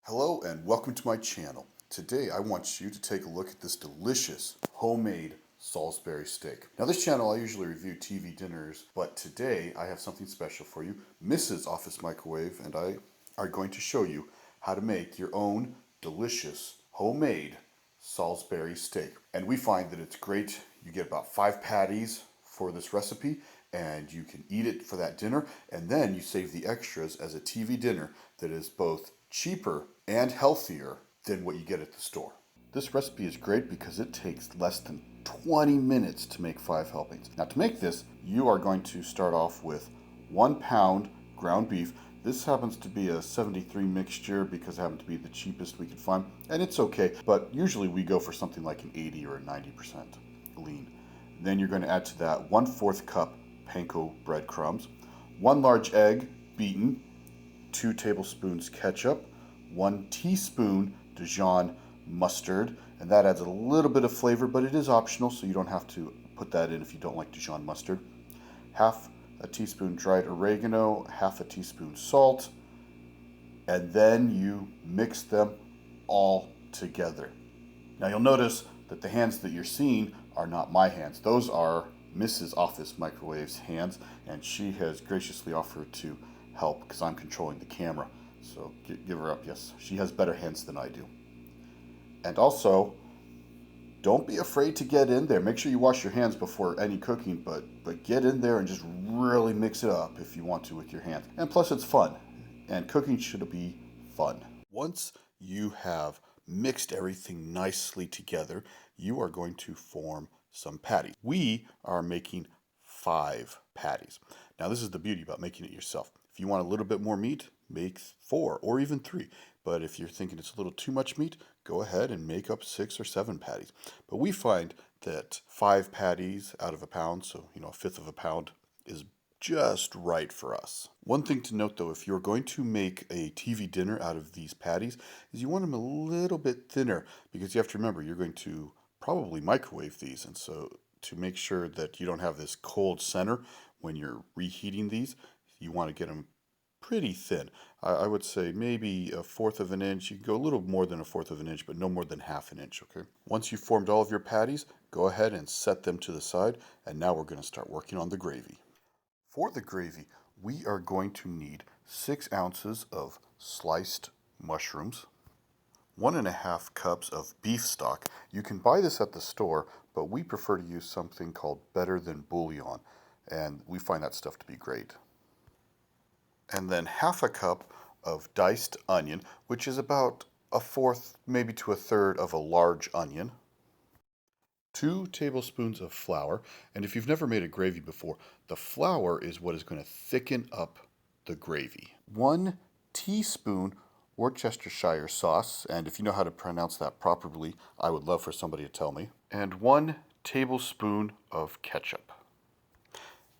Hello and welcome to my channel. Today I want you to take a look at this delicious homemade Salisbury steak. Now this channel I usually review TV dinners, but today I have something special for you. Mrs. Office Microwave and I are going to show you how to make your own delicious homemade Salisbury steak. And we find that it's great. You get about 5 patties for this recipe and you can eat it for that dinner, and then you save the extras as a TV dinner that is both cheaper and healthier than what you get at the store. This recipe is great because it takes less than 20 minutes to make 5 helpings. Now to make this, you are going to start off with 1 pound ground beef. This happens to be a 73 mixture because it happened to be the cheapest we could find, and it's okay, but usually we go for something like an 80 or a 90% lean. Then you're going to add to that 1/4 cup panko breadcrumbs, 1 large egg beaten, 2 tablespoons ketchup, 1 teaspoon Dijon mustard, and that adds a little bit of flavor, but it is optional, so you don't have to put that in if you don't like Dijon mustard. Half a teaspoon dried oregano, half a teaspoon salt, and then you mix them all together. Now you'll notice that the hands that you're seeing are not my hands. Those are Mrs. Office Microwave's hands, and she has graciously offered to help because I'm controlling the camera. So give her up, yes. She has better hands than I do. And also, don't be afraid to get in there. Make sure you wash your hands before any cooking, but get in there and just really mix it up if you want to with your hands. And plus it's fun, and cooking should be fun. Once you have mixed everything nicely together, you are going to form some patties. We are making 5 patties. Now this is the beauty about making it yourself. If you want a little bit more meat, make 4 or even 3. But if you're thinking it's a little too much meat, go ahead and make up 6 or 7 patties. But we find that 5 patties out of a pound, so a fifth of a pound, is just right for us. One thing to note though, if you're going to make a TV dinner out of these patties, is you want them a little bit thinner, because you have to remember you're going to probably microwave these, and so to make sure that you don't have this cold center when you're reheating these, you want to get them pretty thin. I would say maybe 1/4 of an inch. You can go a little more than 1/4 of an inch, but no more than 1/2 an inch, okay? Once you've formed all of your patties, go ahead and set them to the side, and now we're going to start working on the gravy. For the gravy, we are going to need 6 ounces of sliced mushrooms, 1½ cups of beef stock. You can buy this at the store, but we prefer to use something called Better Than Bouillon, and we find that stuff to be great. And then 1/2 cup of diced onion, which is about 1/4, maybe to 1/3 of a large onion. 2 tablespoons of flour, and if you've never made a gravy before, the flour is what is going to thicken up the gravy. 1 teaspoon Worcestershire sauce, and if you know how to pronounce that properly, I would love for somebody to tell me. And 1 tablespoon of ketchup.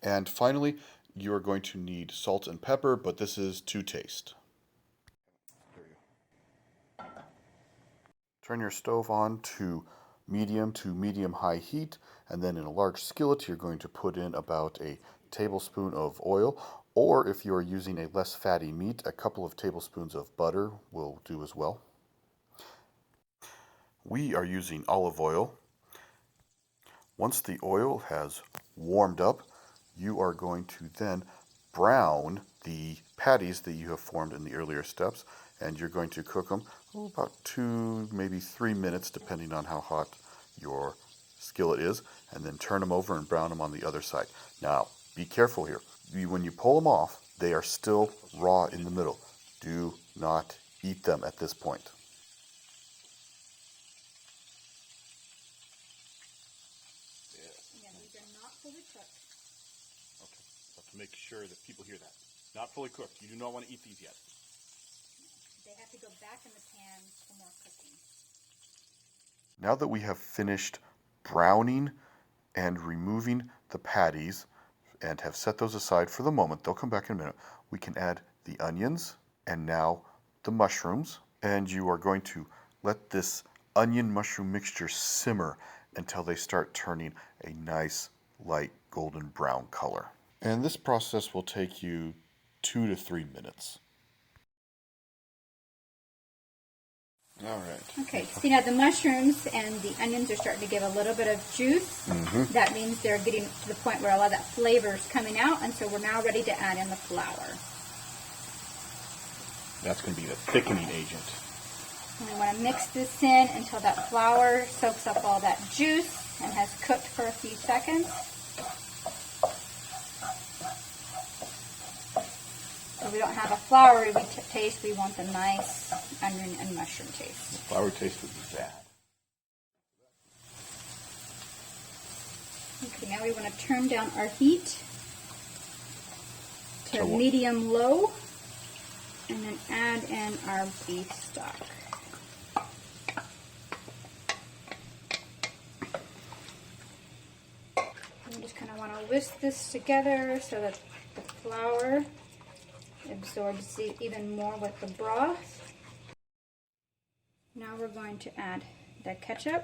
And finally, you are going to need salt and pepper, but this is to taste. Turn your stove on to medium high heat, and then in a large skillet you're going to put in about a tablespoon of oil, or if you are using a less fatty meat, a couple of tablespoons of butter will do as well. We are using olive oil. Once the oil has warmed up, you are going to then brown the patties that you have formed in the earlier steps, and you're going to cook them about 2, maybe 3 minutes, depending on how hot your skillet is, and then turn them over and brown them on the other side. Now, be careful here. When you pull them off, they are still raw in the middle. Do not eat them at this point. Yeah, these are not fully cooked. Okay, have to make sure that people hear that. Not fully cooked. You do not want to eat these yet. They have to go back in the pan for more cooking. Now that we have finished browning and removing the patties and have set those aside for the moment, they'll come back in a minute, we can add the onions and now the mushrooms, and you are going to let this onion mushroom mixture simmer until they start turning a nice light golden brown color. And this process will take you 2 to 3 minutes. All right. Okay, see now the mushrooms and the onions are starting to give a little bit of juice. That means they're getting to the point where a lot of that flavor is coming out, and so we're now ready to add in the flour. That's going to be the thickening agent. And we want to mix this in until that flour soaks up all that juice and has cooked for a few seconds. So we don't have a floury taste, we want the nice onion and mushroom taste. The flour taste would be bad. Okay, now we want to turn down our heat to So medium-low and then add in our beef stock. We just kind of want to whisk this together so that the flour absorbs even more with the broth. Now we're going to add the ketchup.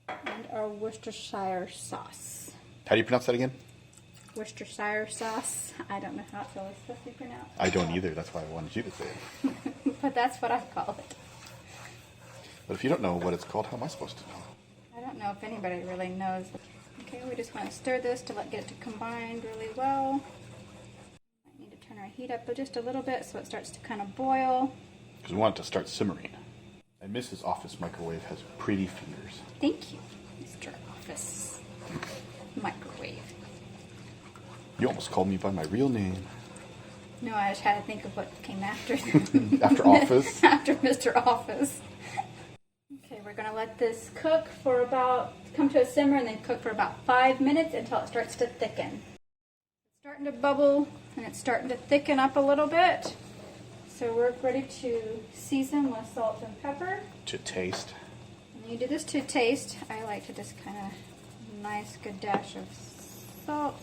And our Worcestershire sauce. How do you pronounce that again? Worcestershire sauce. I don't know how it's always supposed to be pronounced. I don't either. That's why I wanted you to say it. But that's what I call it. But if you don't know what it's called, how am I supposed to know? I don't know if anybody really knows. Okay, we just want to stir this to get it to combine really well. Might need to turn our heat up just a little bit so it starts to kind of boil. Because we want it to start simmering. And Mrs. Office Microwave has pretty fingers. Thank you, Mr. Office Microwave. You almost called me by my real name. No, I just had to think of what came after. After Office? After Mr. Office. Okay, we're going to let this cook for come to a simmer and then cook for about 5 minutes until it starts to thicken. It's starting to bubble and it's starting to thicken up a little bit. So we're ready to season with salt and pepper. To taste. And you do this to taste. I like to just kind of nice good dash of salt.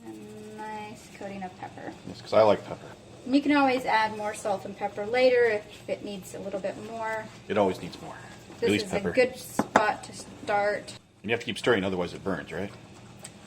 And a nice coating of pepper. Yes, because I like pepper. And you can always add more salt and pepper later if it needs a little bit more. It always needs more. At This least is pepper. a good spot to start. And you have to keep stirring, otherwise it burns, right?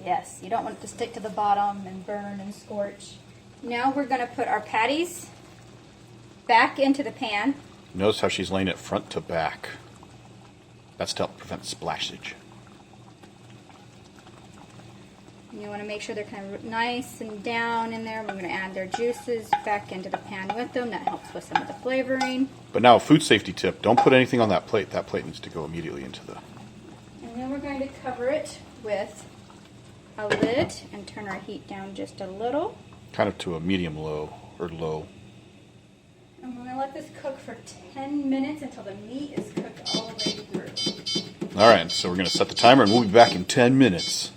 Yes, you don't want it to stick to the bottom and burn and scorch. Now we're going to put our patties back into the pan. Notice how she's laying it front to back. That's to help prevent splashage. You want to make sure they're kind of nice and down in there. We're going to add their juices back into the pan with them. That helps with some of the flavoring. But now, a food safety tip, don't put anything on that plate. That plate needs to go immediately into the... And then we're going to cover it with a lid and turn our heat down just a little. Kind of to a medium-low or low. And we're going to let this cook for 10 minutes until the meat is cooked all the way through. Alright, so we're going to set the timer and we'll be back in 10 minutes.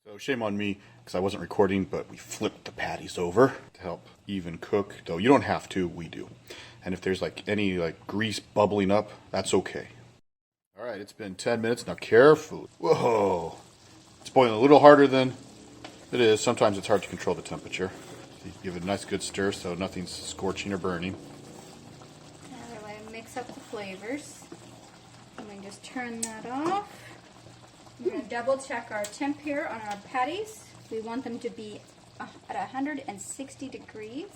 So shame on me, because I wasn't recording, but we flipped the patties over to help even cook. Though you don't have to, we do. And if there's any grease bubbling up, that's okay. Alright, it's been 10 minutes. Now carefully. Whoa! It's boiling a little harder than it is. Sometimes it's hard to control the temperature. So you give it a nice good stir so nothing's scorching or burning. Now we're going to mix up the flavors. And we just turn that off. We're going to double check our temp here on our patties. We want them to be at 160 degrees.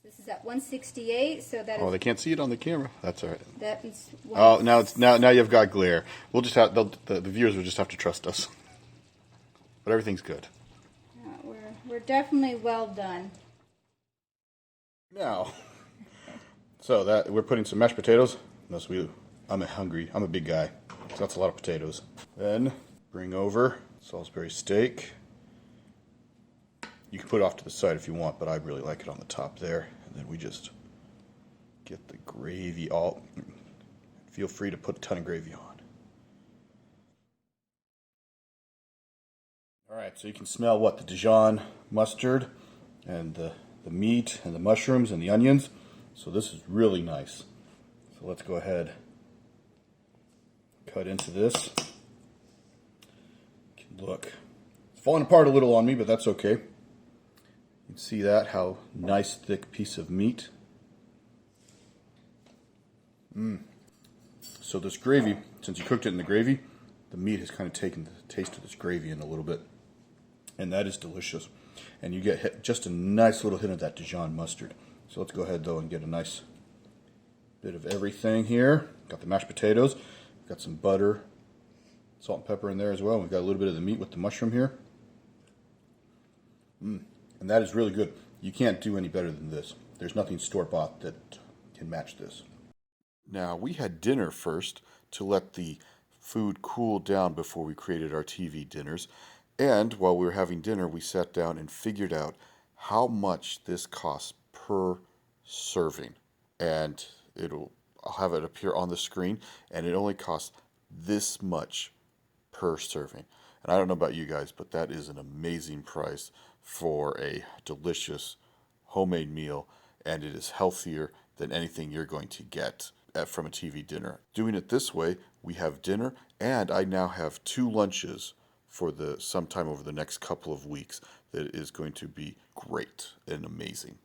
This is at 168, so that Oh, they can't see it on the camera. That's all right. that is Oh, now you've got glare. We'll just have the viewers will just have to trust us. But everything's good. we're definitely well done. Now, so that we're putting some mashed potatoes. I'm a big guy, so that's a lot of potatoes. Then bring over Salisbury steak. You can put it off to the side if you want, but I really like it on the top there. And then we just get the gravy all. Feel free to put a ton of gravy on. All right, so you can smell the Dijon mustard and the meat and the mushrooms and the onions. So this is really nice. So let's go ahead, cut into this. Look, it's falling apart a little on me, but that's okay. You can see that, how nice thick piece of meat. So this gravy, since you cooked it in the gravy, the meat has kind of taken the taste of this gravy in a little bit. And that is delicious. And you get just a nice little hint of that Dijon mustard. So let's go ahead though and get a nice bit of everything here. Got the mashed potatoes, got some butter, salt and pepper in there as well. We've got a little bit of the meat with the mushroom here. And that is really good. You can't do any better than this. There's nothing store-bought that can match this. Now, we had dinner first to let the food cool down before we created our TV dinners. And while we were having dinner, we sat down and figured out how much this costs per serving. And I'll have it appear on the screen, and it only costs this much per serving. And I don't know about you guys, but that is an amazing price for a delicious homemade meal, and it is healthier than anything you're going to get from a TV dinner. Doing it this way, we have dinner, and I now have 2 lunches for sometime over the next couple of weeks that is going to be great and amazing.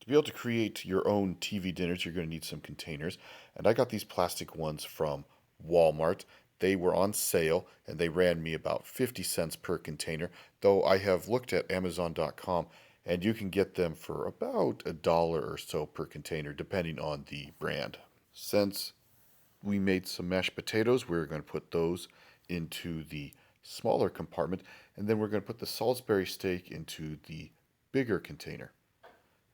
To be able to create your own TV dinners, you're going to need some containers, and I got these plastic ones from Walmart. They were on sale, and they ran me about 50 cents per container, though I have looked at Amazon.com, and you can get them for about $1 or so per container, depending on the brand. Since we made some mashed potatoes, we're going to put those into the smaller compartment, and then we're going to put the Salisbury steak into the bigger container.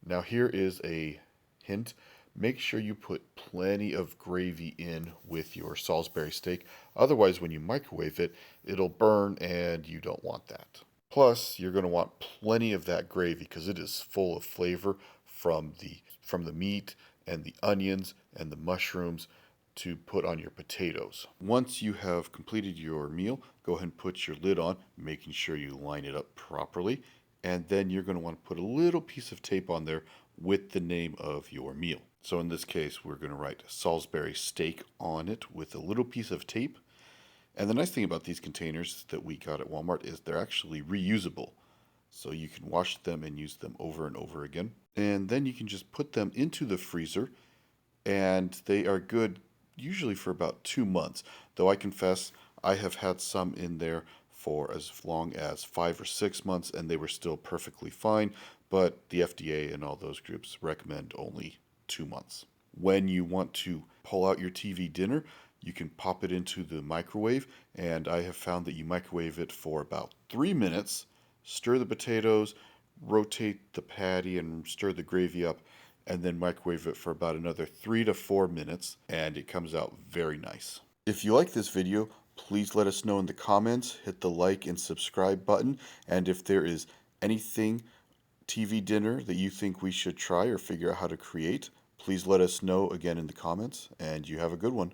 Now here is a hint. Make sure you put plenty of gravy in with your Salisbury steak. Otherwise, when you microwave it, it'll burn, and you don't want that. Plus, you're going to want plenty of that gravy because it is full of flavor from the meat and the onions and the mushrooms to put on your potatoes. Once you have completed your meal, go ahead and put your lid on, making sure you line it up properly. And then you're going to want to put a little piece of tape on there with the name of your meal. So in this case, we're going to write Salisbury steak on it with a little piece of tape. And the nice thing about these containers that we got at Walmart is they're actually reusable. So you can wash them and use them over and over again. And then you can just put them into the freezer, and they are good usually for about 2 months. Though I confess, I have had some in there for as long as 5 or 6 months, and they were still perfectly fine, but the FDA and all those groups recommend only 2 months. When you want to pull out your TV dinner, you can pop it into the microwave, and I have found that you microwave it for about 3 minutes, stir the potatoes, rotate the patty and stir the gravy up, and then microwave it for about another 3 to 4 minutes, and it comes out very nice. If you like this video, please let us know in the comments, hit the like and subscribe button, and if there is anything TV dinner that you think we should try or figure out how to create, please let us know again in the comments, and you have a good one.